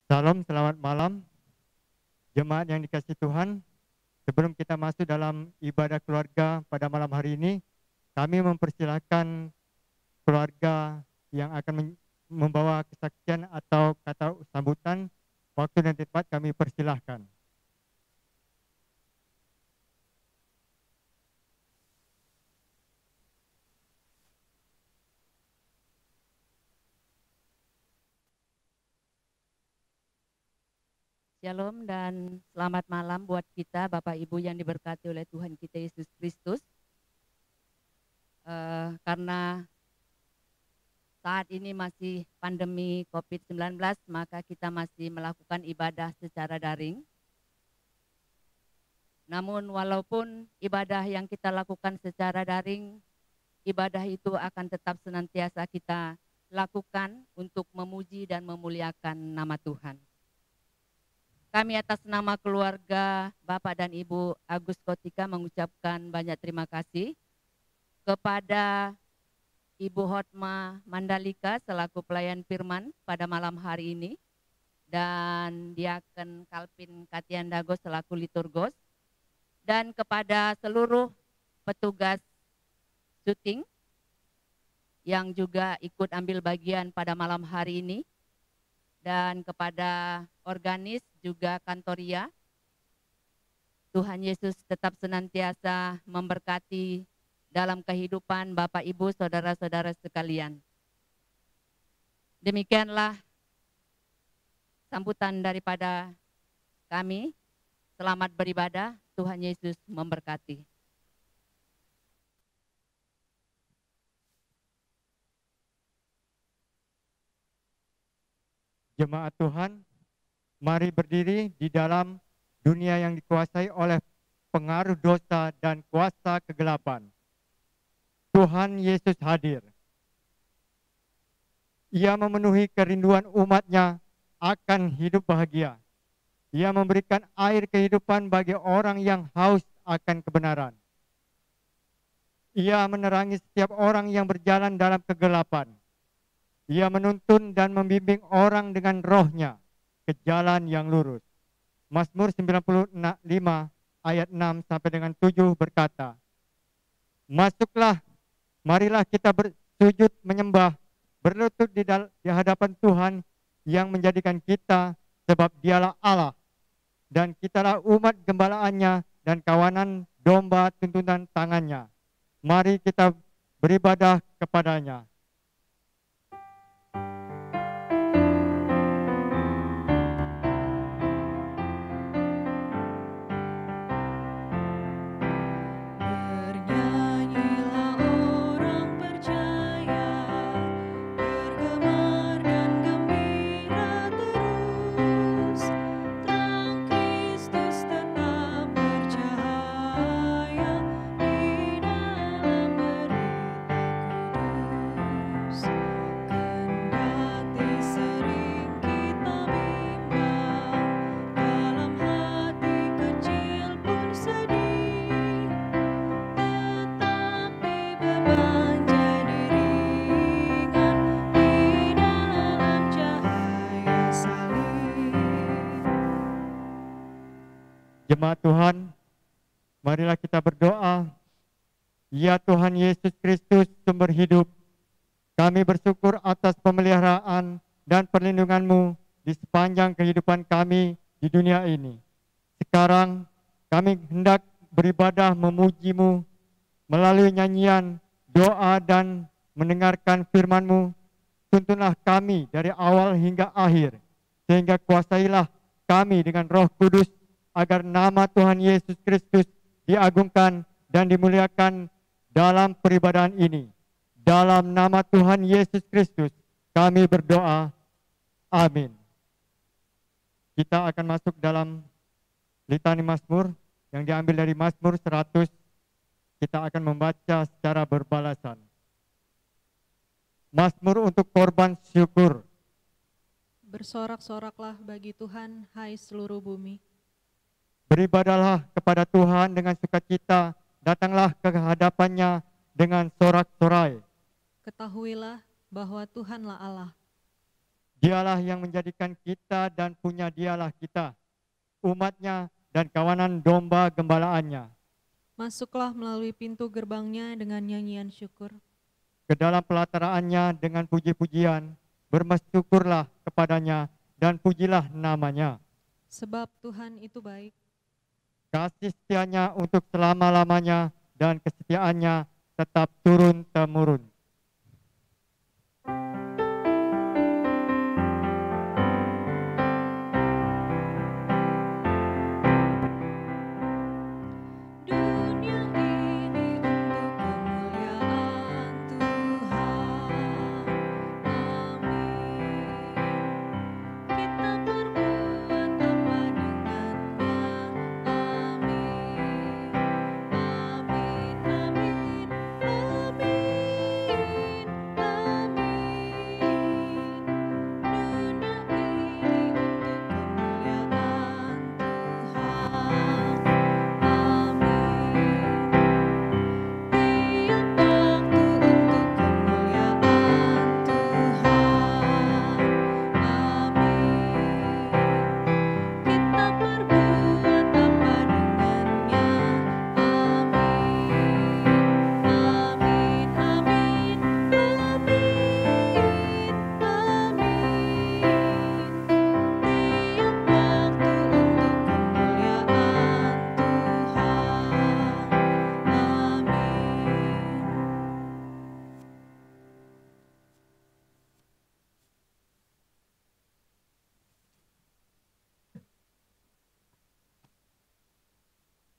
Salam, selamat malam, jemaat yang dikasihi Tuhan. Sebelum kita masuk dalam ibadah keluarga pada malam hari ini, kami mempersilahkan keluarga yang akan membawa kesaksian atau kata sambutan. Waktu dan tempat kami persilahkan. Shalom dan selamat malam buat kita Bapak Ibu yang diberkati oleh Tuhan kita Yesus Kristus. Karena saat ini masih pandemi COVID-19, maka kita masih melakukan ibadah secara daring. Namun walaupun ibadah yang kita lakukan secara daring, ibadah itu akan tetap senantiasa kita lakukan untuk memuji dan memuliakan nama Tuhan. Kami atas nama keluarga Bapak dan Ibu Agus Kotika mengucapkan banyak terima kasih kepada Ibu Hotma Mandalika selaku pelayan firman pada malam hari ini, dan Diaken Kalvin Katiandago selaku liturgos, dan kepada seluruh petugas syuting yang juga ikut ambil bagian pada malam hari ini, dan kepada organis juga kantoria. Tuhan Yesus tetap senantiasa memberkati dalam kehidupan Bapak Ibu saudara-saudara sekalian. Demikianlah sambutan daripada kami. Selamat beribadah, Tuhan Yesus memberkati. Jemaat Tuhan, mari berdiri di dalam dunia yang dikuasai oleh pengaruh dosa dan kuasa kegelapan. Tuhan Yesus hadir. Ia memenuhi kerinduan umatnya akan hidup bahagia. Ia memberikan air kehidupan bagi orang yang haus akan kebenaran. Ia menerangi setiap orang yang berjalan dalam kegelapan. Ia menuntun dan membimbing orang dengan rohnya ke jalan yang lurus. Mazmur 95 ayat 6 sampai dengan 7 berkata, masuklah, marilah kita bersujud menyembah, berlutut di hadapan Tuhan yang menjadikan kita, sebab dialah Allah, dan kitalah umat gembalaannya dan kawanan domba tuntunan tangannya. Mari kita beribadah kepadanya. Jemaat Tuhan, marilah kita berdoa. Ya Tuhan Yesus Kristus, sumber hidup, kami bersyukur atas pemeliharaan dan perlindungan-Mu di sepanjang kehidupan kami di dunia ini. Sekarang kami hendak beribadah memuji-Mu melalui nyanyian, doa, dan mendengarkan firman-Mu. Tuntunlah kami dari awal hingga akhir, sehingga kuasailah kami dengan Roh Kudus, agar nama Tuhan Yesus Kristus diagungkan dan dimuliakan dalam peribadahan ini. Dalam nama Tuhan Yesus Kristus kami berdoa. Amin. Kita akan masuk dalam litani Mazmur yang diambil dari Mazmur 100. Kita akan membaca secara berbalasan. Mazmur untuk korban syukur. Bersorak-soraklah bagi Tuhan, hai seluruh bumi. Beribadahlah kepada Tuhan dengan sukacita, datanglah ke hadapannya dengan sorak-sorai. Ketahuilah bahwa Tuhanlah Allah. Dialah yang menjadikan kita dan punya dialah kita, umatnya dan kawanan domba gembalaannya. Masuklah melalui pintu gerbangnya dengan nyanyian syukur. Ke dalam pelataraannya dengan puji-pujian, bersyukurlah kepadanya dan pujilah namanya. Sebab Tuhan itu baik. Kasih setianya untuk selama-lamanya dan kesetiaannya tetap turun-temurun. Dunia ini untuk kemuliaan Tuhan. Amin. Kita berbuat apa dengannya? Amin. Amin. Amin. Amin. Amin. Dunia ini untuk kemuliaan Tuhan. Tiap waktu untuk kemuliaan Tuhan. Kita berbuat apa dengannya? Amin. Amin. Tiap waktu untuk kemuliaan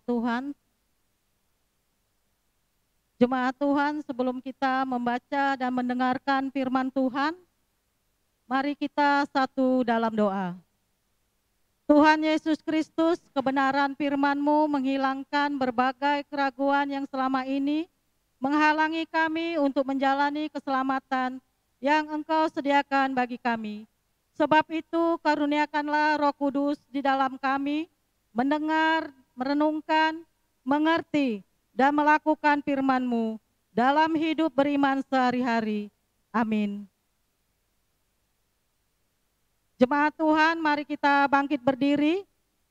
Tuhan. Jemaat Tuhan, sebelum kita membaca dan mendengarkan firman Tuhan, mari kita satu dalam doa. Tuhan Yesus Kristus, kebenaran firman-Mu menghilangkan berbagai keraguan yang selama ini menghalangi kami untuk menjalani keselamatan yang Engkau sediakan bagi kami. Sebab itu, karuniakanlah Roh Kudus di dalam kami, mendengar, merenungkan, mengerti, dan melakukan firman-Mu dalam hidup beriman sehari-hari. Amin. Jemaat Tuhan, mari kita bangkit berdiri.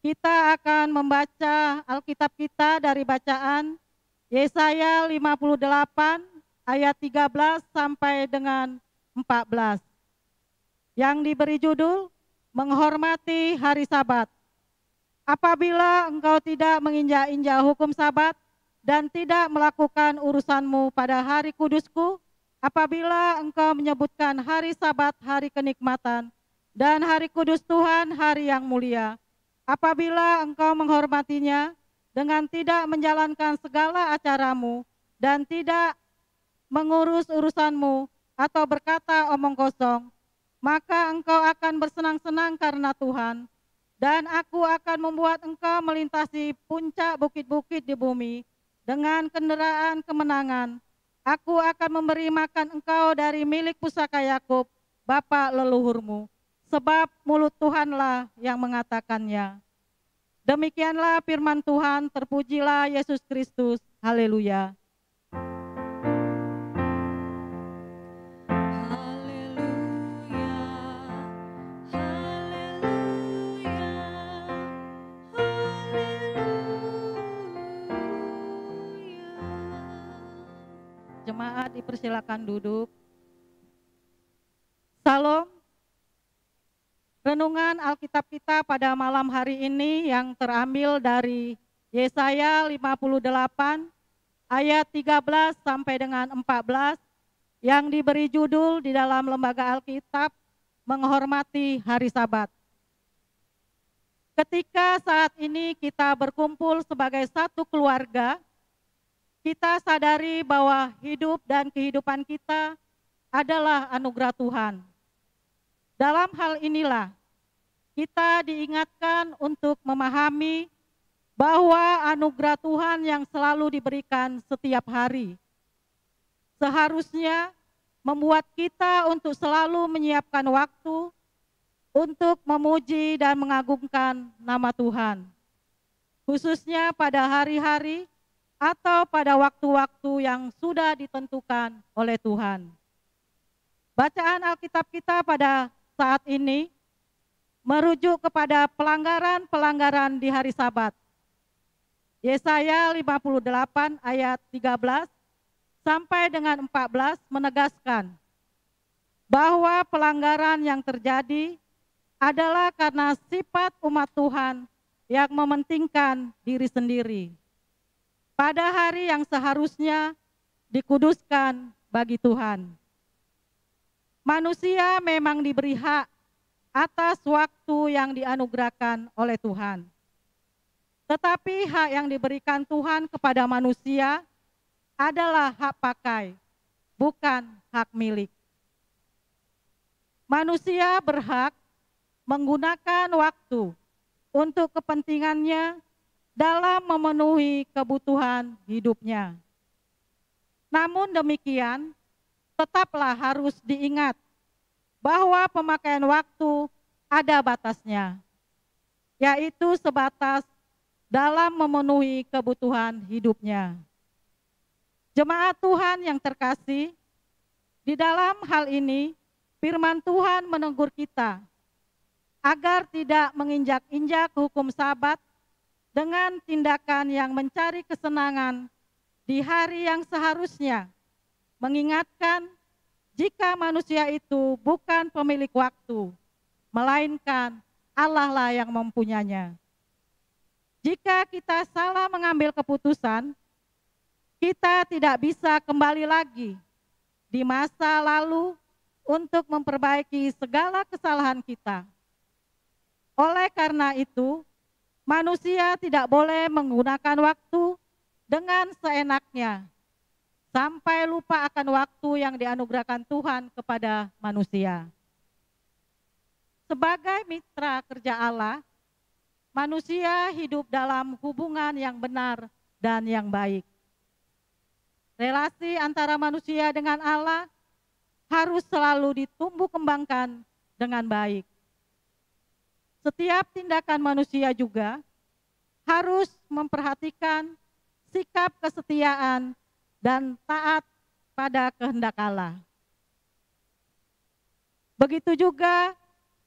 Kita akan membaca Alkitab kita dari bacaan Yesaya 58 ayat 13 sampai dengan 14. Yang diberi judul, menghormati hari Sabat. Apabila engkau tidak menginjak-injak hukum Sabat, dan tidak melakukan urusanmu pada hari kudusku, apabila engkau menyebutkan hari Sabat hari kenikmatan, dan hari kudus Tuhan hari yang mulia, apabila engkau menghormatinya dengan tidak menjalankan segala acaramu, dan tidak mengurus urusanmu, atau berkata omong kosong, maka engkau akan bersenang-senang karena Tuhan, dan aku akan membuat engkau melintasi puncak bukit-bukit di bumi, dengan kendaraan kemenangan. Aku akan memberi makan engkau dari milik pusaka Yakub, bapa leluhurmu, sebab mulut Tuhanlah yang mengatakannya. Demikianlah firman Tuhan, terpujilah Yesus Kristus. Haleluya. Jemaat dipersilakan duduk. Salam. Renungan Alkitab kita pada malam hari ini yang terambil dari Yesaya 58 ayat 13 sampai dengan 14 yang diberi judul di dalam lembaga Alkitab, menghormati hari Sabat. Ketika saat ini kita berkumpul sebagai satu keluarga, kita sadari bahwa hidup dan kehidupan kita adalah anugerah Tuhan. Dalam hal inilah, kita diingatkan untuk memahami bahwa anugerah Tuhan yang selalu diberikan setiap hari seharusnya membuat kita untuk selalu menyiapkan waktu untuk memuji dan mengagungkan nama Tuhan, khususnya pada hari-hari atau pada waktu-waktu yang sudah ditentukan oleh Tuhan. Bacaan Alkitab kita pada saat ini merujuk kepada pelanggaran-pelanggaran di hari Sabat. Yesaya 58 ayat 13 sampai dengan 14 menegaskan bahwa pelanggaran yang terjadi adalah karena sifat umat Tuhan yang mementingkan diri sendiri pada hari yang seharusnya dikuduskan bagi Tuhan. Manusia memang diberi hak atas waktu yang dianugerahkan oleh Tuhan. Tetapi hak yang diberikan Tuhan kepada manusia adalah hak pakai, bukan hak milik. Manusia berhak menggunakan waktu untuk kepentingannya dalam memenuhi kebutuhan hidupnya. Namun demikian, tetaplah harus diingat bahwa pemakaian waktu ada batasnya, yaitu sebatas dalam memenuhi kebutuhan hidupnya. Jemaat Tuhan yang terkasih, di dalam hal ini firman Tuhan menegur kita agar tidak menginjak-injak hukum Sabat dengan tindakan yang mencari kesenangan di hari yang seharusnya mengingatkan jika manusia itu bukan pemilik waktu, melainkan Allah lah yang mempunyainya. Jika kita salah mengambil keputusan, kita tidak bisa kembali lagi di masa lalu untuk memperbaiki segala kesalahan kita. Oleh karena itu, manusia tidak boleh menggunakan waktu dengan seenaknya, sampai lupa akan waktu yang dianugerahkan Tuhan kepada manusia. Sebagai mitra kerja Allah, manusia hidup dalam hubungan yang benar dan yang baik. Relasi antara manusia dengan Allah harus selalu ditumbuh kembangkan dengan baik. Setiap tindakan manusia juga harus memperhatikan sikap kesetiaan dan taat pada kehendak Allah. Begitu juga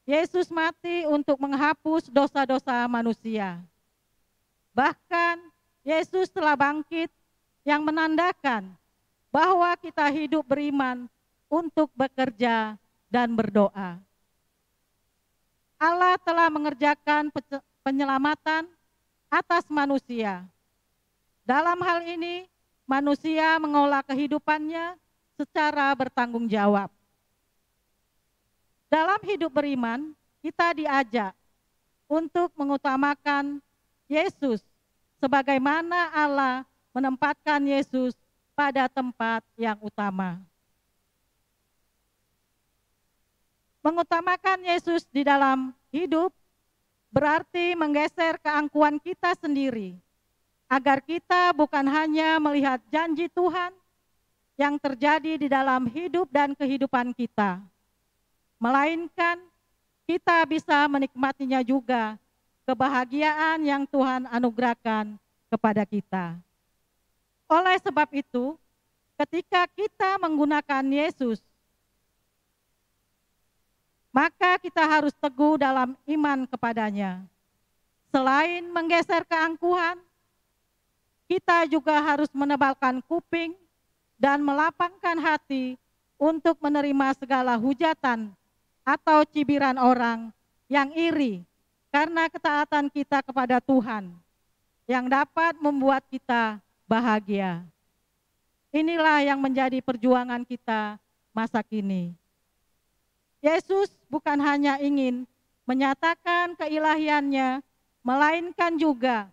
Yesus mati untuk menghapus dosa-dosa manusia. Bahkan Yesus telah bangkit yang menandakan bahwa kita hidup beriman untuk bekerja dan berdoa. Allah telah mengerjakan penyelamatan atas manusia. Dalam hal ini, manusia mengolah kehidupannya secara bertanggung jawab. Dalam hidup beriman, kita diajak untuk mengutamakan Yesus sebagaimana Allah menempatkan Yesus pada tempat yang utama. Mengutamakan Yesus di dalam hidup berarti menggeser keangkuhan kita sendiri, agar kita bukan hanya melihat janji Tuhan yang terjadi di dalam hidup dan kehidupan kita, melainkan kita bisa menikmatinya juga kebahagiaan yang Tuhan anugerahkan kepada kita. Oleh sebab itu, ketika kita menggunakan Yesus, maka kita harus teguh dalam iman kepadanya. Selain menggeser keangkuhan, kita juga harus menebalkan kuping dan melapangkan hati untuk menerima segala hujatan atau cibiran orang yang iri karena ketaatan kita kepada Tuhan yang dapat membuat kita bahagia. Inilah yang menjadi perjuangan kita masa kini. Yesus bukan hanya ingin menyatakan keilahiannya, melainkan juga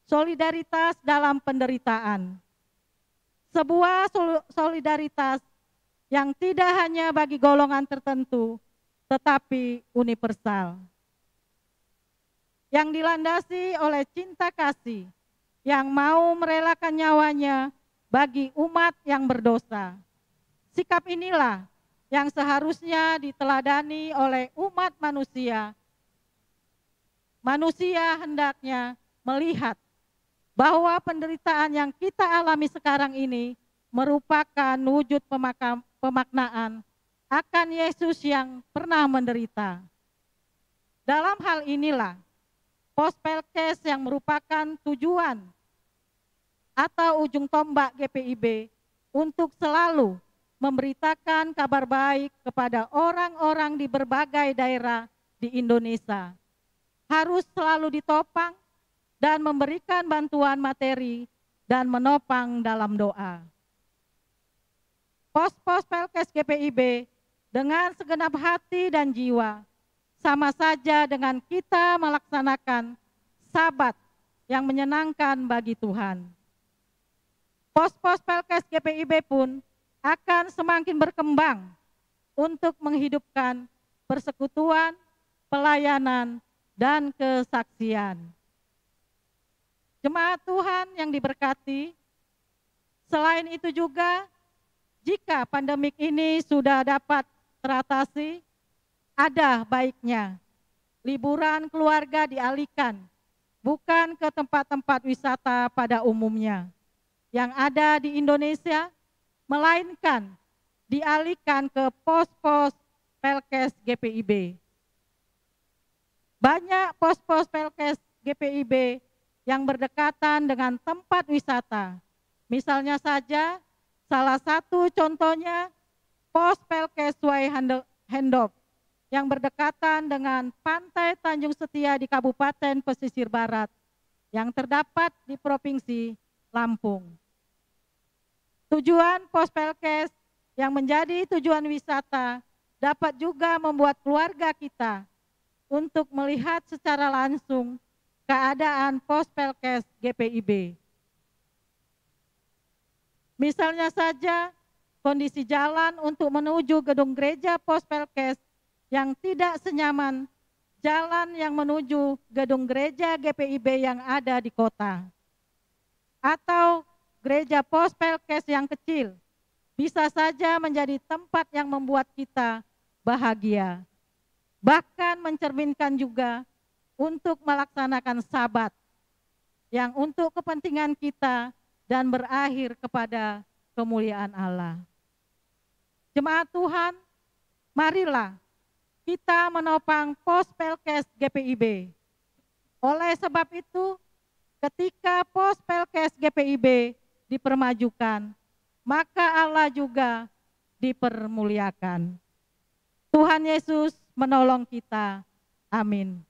solidaritas dalam penderitaan. Sebuah solidaritas yang tidak hanya bagi golongan tertentu, tetapi universal. Yang dilandasi oleh cinta kasih, yang mau merelakan nyawanya bagi umat yang berdosa. Sikap inilah yang seharusnya diteladani oleh umat manusia. Manusia hendaknya melihat bahwa penderitaan yang kita alami sekarang ini merupakan wujud pemaknaan akan Yesus yang pernah menderita. Dalam hal inilah, Pospelkes yang merupakan tujuan atau ujung tombak GPIB untuk selalu memberitakan kabar baik kepada orang-orang di berbagai daerah di Indonesia, harus selalu ditopang dan memberikan bantuan materi dan menopang dalam doa. Pospelkes GPIB dengan segenap hati dan jiwa sama saja dengan kita melaksanakan sabat yang menyenangkan bagi Tuhan. Pospelkes GPIB pun akan semakin berkembang untuk menghidupkan persekutuan, pelayanan, dan kesaksian. Jemaat Tuhan yang diberkati, selain itu juga jika pandemik ini sudah dapat teratasi, ada baiknya liburan keluarga dialihkan bukan ke tempat-tempat wisata pada umumnya yang ada di Indonesia, melainkan dialihkan ke pos-pos Pelkes GPIB. Banyak pos-pos Pelkes GPIB yang berdekatan dengan tempat wisata. Misalnya saja, salah satu contohnya pos Pelkes Suai Handop yang berdekatan dengan Pantai Tanjung Setia di Kabupaten Pesisir Barat yang terdapat di Provinsi Lampung. Tujuan pos Pelkes yang menjadi tujuan wisata dapat juga membuat keluarga kita untuk melihat secara langsung keadaan pos Pelkes GPIB. Misalnya saja kondisi jalan untuk menuju gedung gereja pos Pelkes yang tidak senyaman jalan yang menuju gedung gereja GPIB yang ada di kota. Atau gereja pos Pelkes yang kecil bisa saja menjadi tempat yang membuat kita bahagia. Bahkan mencerminkan juga untuk melaksanakan sabat yang untuk kepentingan kita dan berakhir kepada kemuliaan Allah. Jemaat Tuhan, marilah kita menopang pos Pelkes GPIB. Oleh sebab itu, ketika pos Pelkes GPIB dipermajukan, maka Allah juga dipermuliakan. Tuhan Yesus menolong kita. Amin.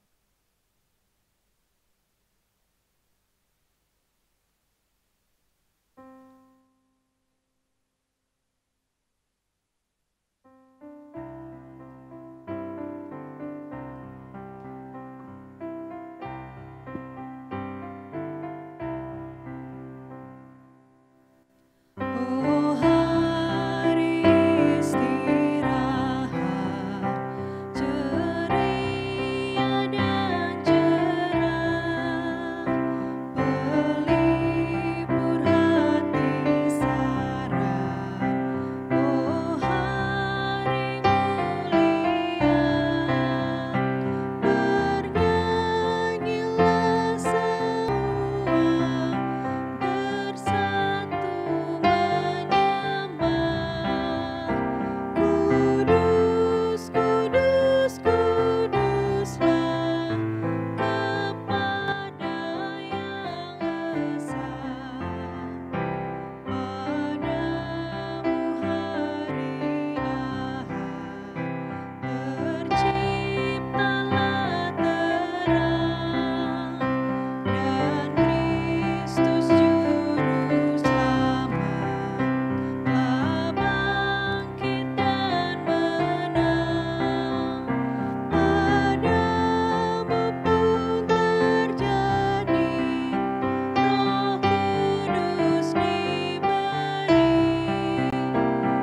Oh, hari istirahat ceria dan cerah, pelipur hati sarah. Oh, hari mulia, bernyanyilah semua bersatu menyembah. Kudus, kudus, kuduslah kepada Yang Esa. Padamu hari Ahad terciptalah terang, dan Kristus Juru Selamat telah bangkit dan menang. Padamu pun terjadi, Roh Kudus diberi,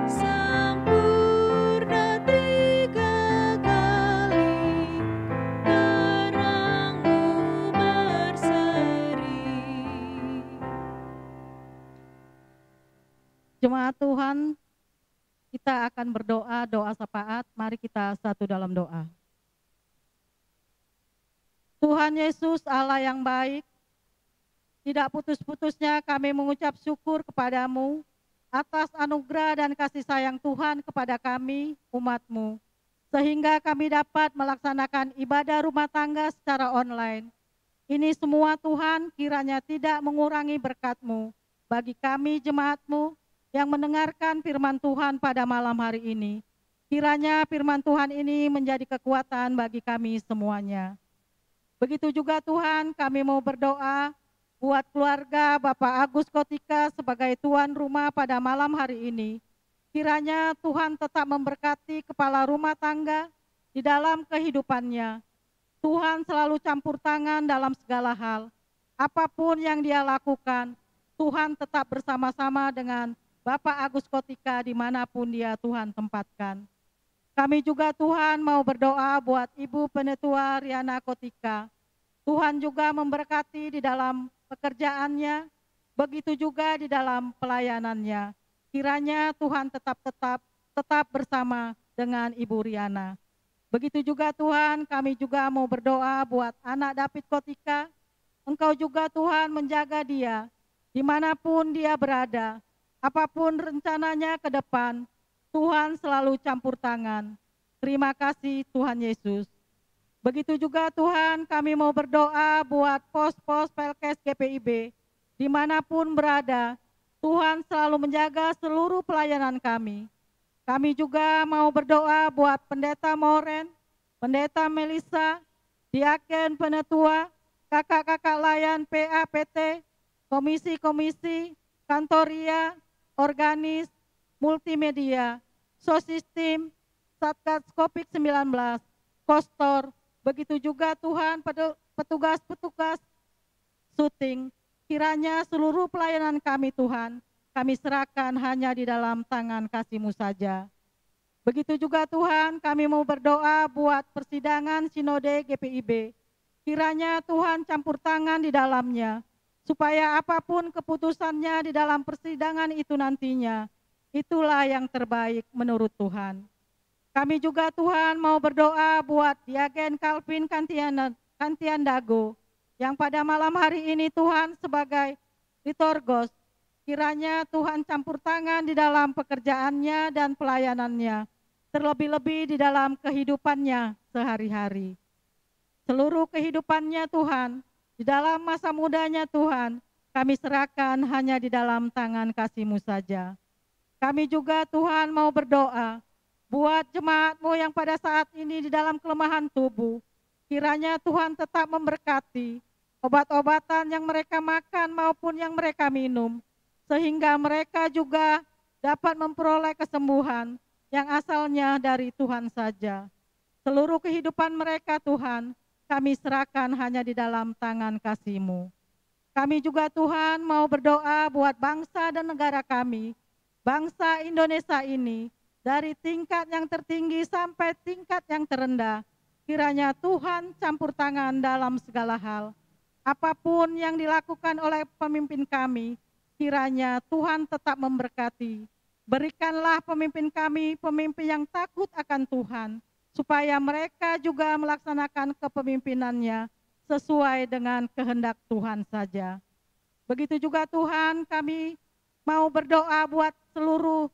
sempurna 3 kali, terangmu berseri. Jemaat Tuhan, kita akan berdoa, doa syafaat. Mari kita satu dalam doa. Tuhan Yesus, Allah yang baik, tidak putus-putusnya kami mengucap syukur kepadamu atas anugerah dan kasih sayang Tuhan kepada kami, umat-Mu, sehingga kami dapat melaksanakan ibadah rumah tangga secara online. Ini semua Tuhan kiranya tidak mengurangi berkat-Mu bagi kami jemaat-Mu yang mendengarkan firman Tuhan pada malam hari ini. Kiranya firman Tuhan ini menjadi kekuatan bagi kami semuanya. Begitu juga Tuhan, kami mau berdoa buat keluarga Bapak Agus Kotika sebagai tuan rumah pada malam hari ini. Kiranya Tuhan tetap memberkati kepala rumah tangga di dalam kehidupannya. Tuhan selalu campur tangan dalam segala hal. Apapun yang dia lakukan, Tuhan tetap bersama-sama dengan Bapak Agus Kotika dimanapun dia Tuhan tempatkan. Kami juga Tuhan mau berdoa buat Ibu Penetua Riana Kotika. Tuhan juga memberkati di dalam pekerjaannya, begitu juga di dalam pelayanannya. Kiranya Tuhan tetap bersama dengan Ibu Riana. Begitu juga Tuhan, kami juga mau berdoa buat anak David Kotika. Engkau juga Tuhan menjaga dia, dimanapun dia berada, apapun rencananya ke depan, Tuhan selalu campur tangan. Terima kasih Tuhan Yesus. Begitu juga Tuhan, kami mau berdoa buat pos-pos Pelkes GPIB, dimanapun berada, Tuhan selalu menjaga seluruh pelayanan kami. Kami juga mau berdoa buat Pendeta Moren, Pendeta Melisa, Diaken Penetua, kakak-kakak layan PAPT, komisi-komisi, kantoria, organis, multimedia, sosistem, Satgas COVID-19, kostor, begitu juga Tuhan petugas-petugas syuting. Kiranya seluruh pelayanan kami Tuhan, kami serahkan hanya di dalam tangan kasih-Mu saja. Begitu juga Tuhan, kami mau berdoa buat persidangan Sinode GPIB. Kiranya Tuhan campur tangan di dalamnya, supaya apapun keputusannya di dalam persidangan itu nantinya, itulah yang terbaik menurut Tuhan. Kami juga Tuhan mau berdoa buat Diaken Calvin Kantian Dago, yang pada malam hari ini Tuhan sebagai liturgos. Kiranya Tuhan campur tangan di dalam pekerjaannya dan pelayanannya, terlebih-lebih di dalam kehidupannya sehari-hari. Seluruh kehidupannya Tuhan, di dalam masa mudanya Tuhan, kami serahkan hanya di dalam tangan kasih-Mu saja. Kami juga Tuhan mau berdoa buat jemaat-Mu yang pada saat ini di dalam kelemahan tubuh. Kiranya Tuhan tetap memberkati obat-obatan yang mereka makan maupun yang mereka minum, sehingga mereka juga dapat memperoleh kesembuhan yang asalnya dari Tuhan saja. Seluruh kehidupan mereka Tuhan, kami serahkan hanya di dalam tangan kasih-Mu. Kami juga Tuhan mau berdoa buat bangsa dan negara kami, bangsa Indonesia ini, dari tingkat yang tertinggi sampai tingkat yang terendah. Kiranya Tuhan campur tangan dalam segala hal. Apapun yang dilakukan oleh pemimpin kami, kiranya Tuhan tetap memberkati. Berikanlah pemimpin kami pemimpin yang takut akan Tuhan, supaya mereka juga melaksanakan kepemimpinannya sesuai dengan kehendak Tuhan saja. Begitu juga Tuhan, kami mau berdoa buat seluruh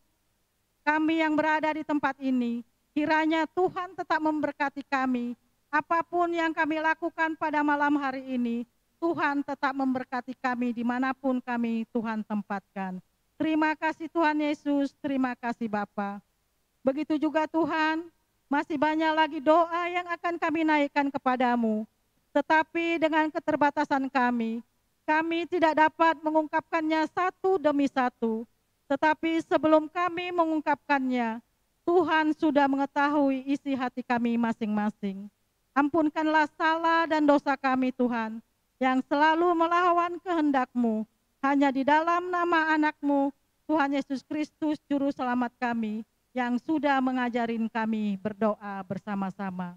kami yang berada di tempat ini. Kiranya Tuhan tetap memberkati kami. Apapun yang kami lakukan pada malam hari ini, Tuhan tetap memberkati kami dimanapun kami Tuhan tempatkan. Terima kasih Tuhan Yesus, terima kasih Bapa. Begitu juga Tuhan, masih banyak lagi doa yang akan kami naikkan kepadamu. Tetapi dengan keterbatasan kami tidak dapat mengungkapkannya satu demi satu. Tetapi sebelum kami mengungkapkannya, Tuhan sudah mengetahui isi hati kami masing-masing. Ampunkanlah salah dan dosa kami Tuhan, yang selalu melawan kehendak-Mu. Hanya di dalam nama anak-Mu, Tuhan Yesus Kristus Juru Selamat kami, yang sudah mengajarin kami berdoa bersama-sama.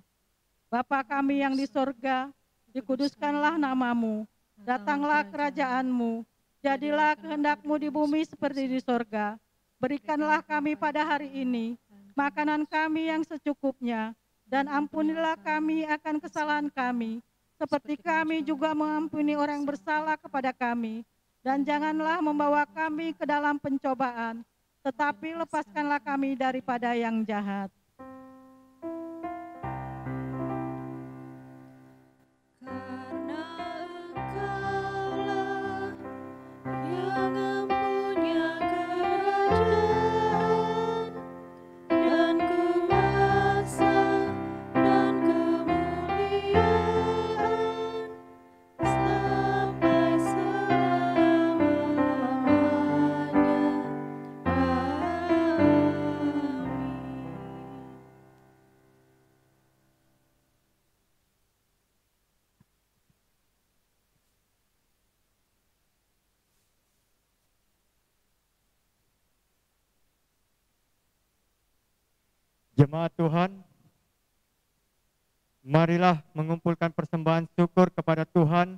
Bapa kami yang di sorga, dikuduskanlah nama-Mu, datanglah kerajaan-Mu, jadilah kehendak-Mu di bumi seperti di sorga. Berikanlah kami pada hari ini makanan kami yang secukupnya, dan ampunilah kami akan kesalahan kami, seperti kami juga mengampuni orang bersalah kepada kami. Dan janganlah membawa kami ke dalam pencobaan, tetapi lepaskanlah kami daripada yang jahat. Karena Engkaulah yang mempunyai kerajaan dan kuasa dan kemuliaan sampai selama-lamanya. Amin. Jemaat Tuhan, marilah mengumpulkan persembahan syukur kepada Tuhan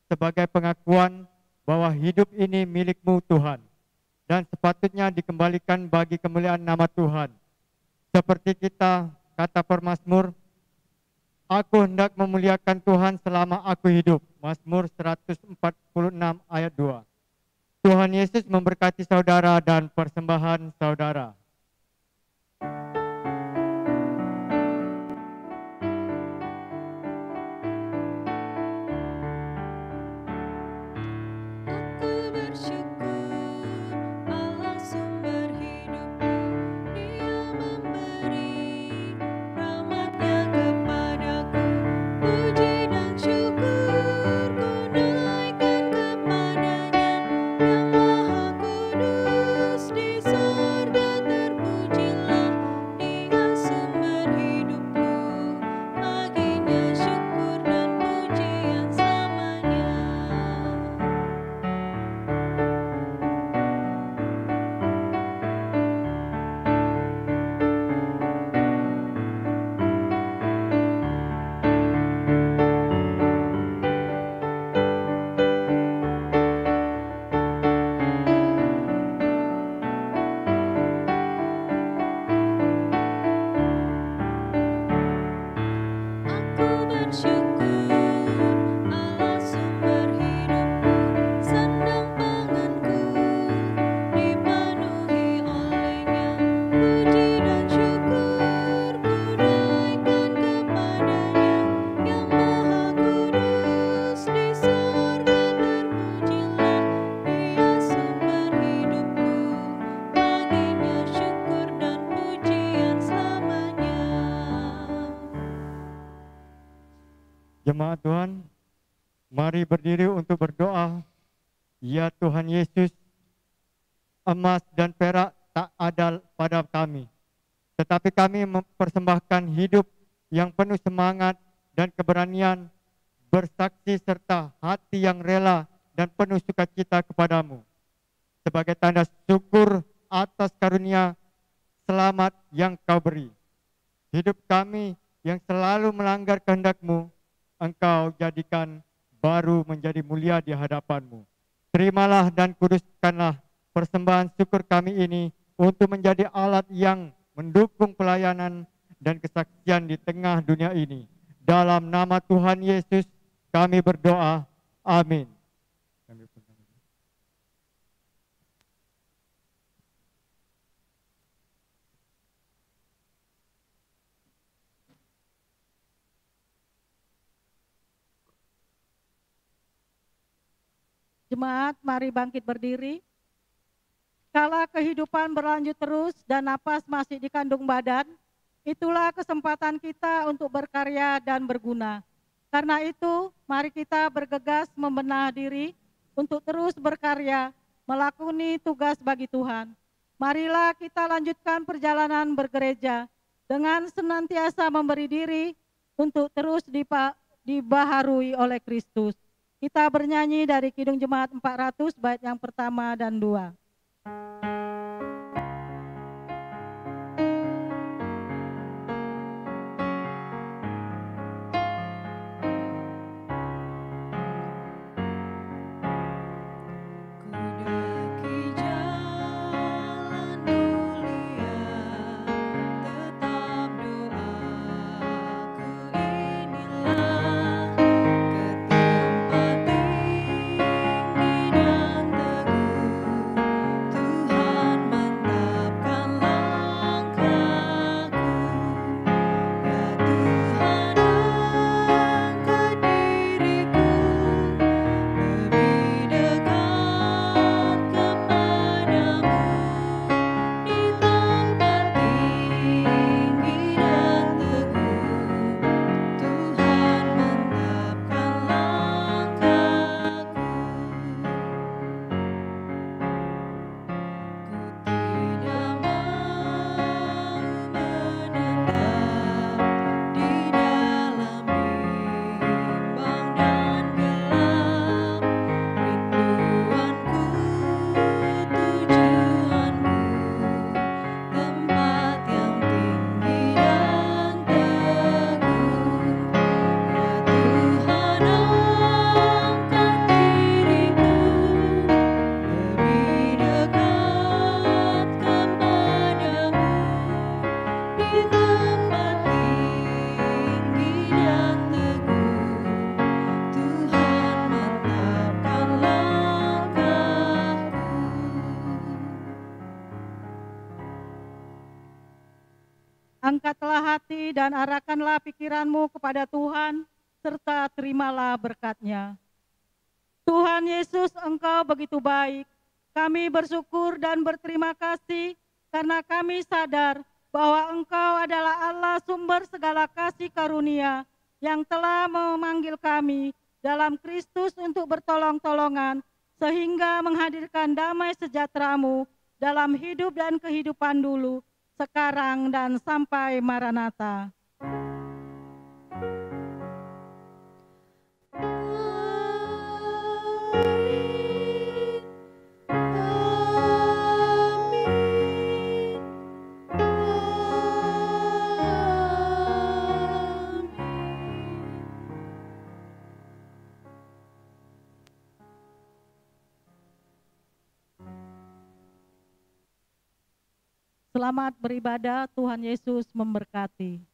sebagai pengakuan bahwa hidup ini milik-Mu Tuhan dan sepatutnya dikembalikan bagi kemuliaan nama Tuhan. Seperti kita kata pemazmur, aku hendak memuliakan Tuhan selama aku hidup. Mazmur 146 ayat 2. Tuhan Yesus memberkati saudara dan persembahan saudara. Aku bersyukur Allah sumber hidupku, Dia memberi rahmat-Nya kepadaku. Puji dan syukur ku naikkan kepada-Nya, yang Maha Kudus di sorga terpujilah. Dia sumber hidupku, baginya syukur dan pujian selamanya. Aku bersyukur Allah sumber hidupku, sandang panganku dipenuhi oleh-Nya. Puji dan syukur ku naikkan kepada-Nya, yang Maha Kudus di sorga terpujilah. Dia sumber hidupku, baginya syukur dan pujian selamanya. Jemaat Tuhan, mari berdiri untuk berdoa. Ya Tuhan Yesus, emas dan perak tak ada pada kami, tetapi kami mempersembahkan hidup yang penuh semangat dan keberanian, bersaksi serta hati yang rela dan penuh sukacita kepadamu. Sebagai tanda syukur atas karunia selamat yang Kau beri. Hidup kami yang selalu melanggar kehendak-Mu, Engkau jadikan baru menjadi mulia di hadapan-Mu. Terimalah dan kuduskanlah persembahan syukur kami ini untuk menjadi alat yang mendukung pelayanan dan kesaksian di tengah dunia ini. Dalam nama Tuhan Yesus kami berdoa. Amin. Jemaat, mari bangkit berdiri. Kala kehidupan berlanjut terus dan napas masih dikandung badan, itulah kesempatan kita untuk berkarya dan berguna. Karena itu, mari kita bergegas membenah diri untuk terus berkarya, melakoni tugas bagi Tuhan. Marilah kita lanjutkan perjalanan bergereja dengan senantiasa memberi diri untuk terus dibaharui oleh Kristus. Kita bernyanyi dari Kidung Jemaat 400 bait yang pertama dan 2. Kudaki jalan mulia, tetap doaku inilah, ke tempat tinggi dan teguh, Tuhan Angkatlah hati dan arahkanlah pikiranmu kepada Tuhan, serta terimalah berkat-Nya. Tuhan Yesus, Engkau begitu baik. Kami bersyukur dan berterima kasih karena kami sadar bahwa Engkau adalah Allah sumber segala kasih karunia yang telah memanggil kami dalam Kristus untuk bertolong-tolongan sehingga menghadirkan damai sejahtera-Mu dalam hidup dan kehidupan dulu, sekarang dan sampai Maranatha. Selamat beribadah, Tuhan Yesus memberkati.